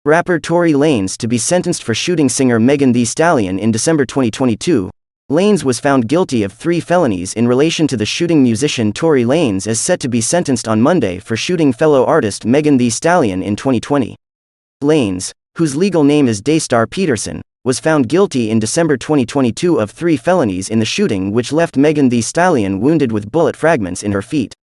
Rapper Tory Lanez to be sentenced for shooting singer Megan Thee Stallion in December 2022. Lanez was found guilty of 3 felonies in relation to the shooting. Musician Tory Lanez is set to be sentenced on Monday for shooting fellow artist Megan Thee Stallion in 2020. Lanez, whose legal name is Daystar Peterson, was found guilty in December 2022 of 3 felonies in the shooting which left Megan Thee Stallion wounded with bullet fragments in her feet.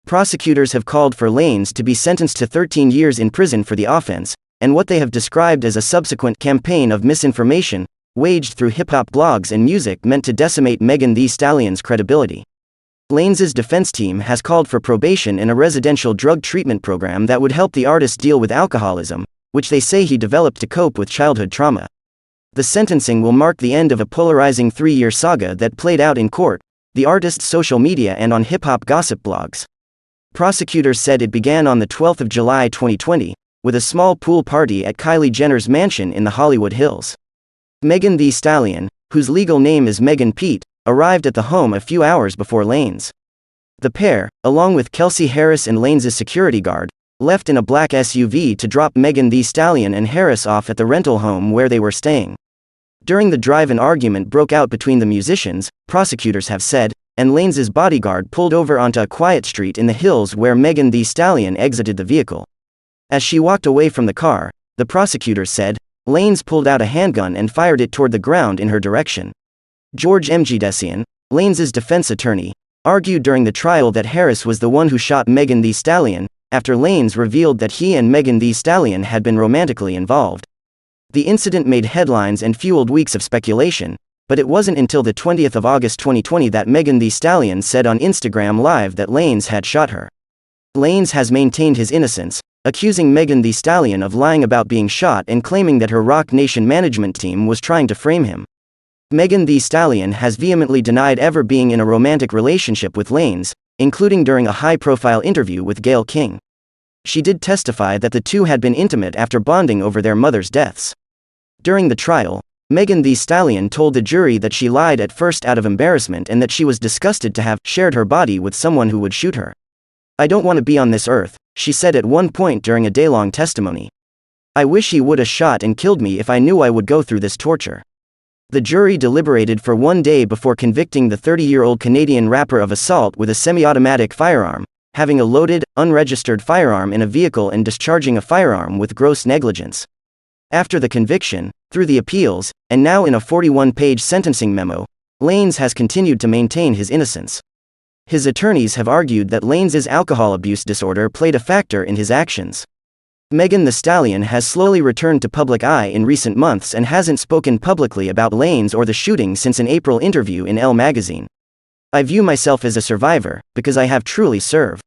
Prosecutors have called for Lanez to be sentenced to 13 years in prison for the offense, and what they have described as a subsequent campaign of misinformation, waged through hip-hop blogs and music meant to decimate Megan Thee Stallion's credibility. Lanez's defense team has called for probation in a residential drug treatment program that would help the artist deal with alcoholism, which they say he developed to cope with childhood trauma. The sentencing will mark the end of a polarizing 3-year saga that played out in court, the artist's social media and on hip-hop gossip blogs. Prosecutors said it began on the 12th of July 2020, with a small pool party at Kylie Jenner's mansion in the Hollywood Hills. Megan Thee Stallion, whose legal name is Megan Pete, arrived at the home a few hours before Lanez. The pair, along with Kelsey Harris and Lanez's security guard, left in a black SUV to drop Megan Thee Stallion and Harris off at the rental home where they were staying. During the drive, an argument broke out between the musicians, prosecutors have said, and Lanez's bodyguard pulled over onto a quiet street in the hills where Megan Thee Stallion exited the vehicle. As she walked away from the car, the prosecutors said, Lanez pulled out a handgun and fired it toward the ground in her direction. George Mgdesian, Lanez's defense attorney, argued during the trial that Harris was the one who shot Megan Thee Stallion, after Lanez revealed that he and Megan Thee Stallion had been romantically involved. The incident made headlines and fueled weeks of speculation, but it wasn't until the 20th of August 2020 that Megan Thee Stallion said on Instagram Live that Lanez had shot her. Lanez has maintained his innocence, accusing Megan Thee Stallion of lying about being shot and claiming that her Roc Nation management team was trying to frame him. Megan Thee Stallion has vehemently denied ever being in a romantic relationship with Lanez, including during a high-profile interview with Gayle King. She did testify that the two had been intimate after bonding over their mothers' deaths. During the trial, Megan Thee Stallion told the jury that she lied at first out of embarrassment and that she was disgusted to have shared her body with someone who would shoot her. "I don't want to be on this earth," she said at one point during a day-long testimony. "I wish he would have shot and killed me if I knew I would go through this torture." The jury deliberated for 1 day before convicting the 30-year-old Canadian rapper of assault with a semi-automatic firearm, having a loaded, unregistered firearm in a vehicle and discharging a firearm with gross negligence. After the conviction, through the appeals, and now in a 41-page sentencing memo, Lanez has continued to maintain his innocence. His attorneys have argued that Lanez's alcohol abuse disorder played a factor in his actions. Megan Thee Stallion has slowly returned to public eye in recent months and hasn't spoken publicly about Lanez or the shooting since an April interview in Elle magazine. "I view myself as a survivor, because I have truly served.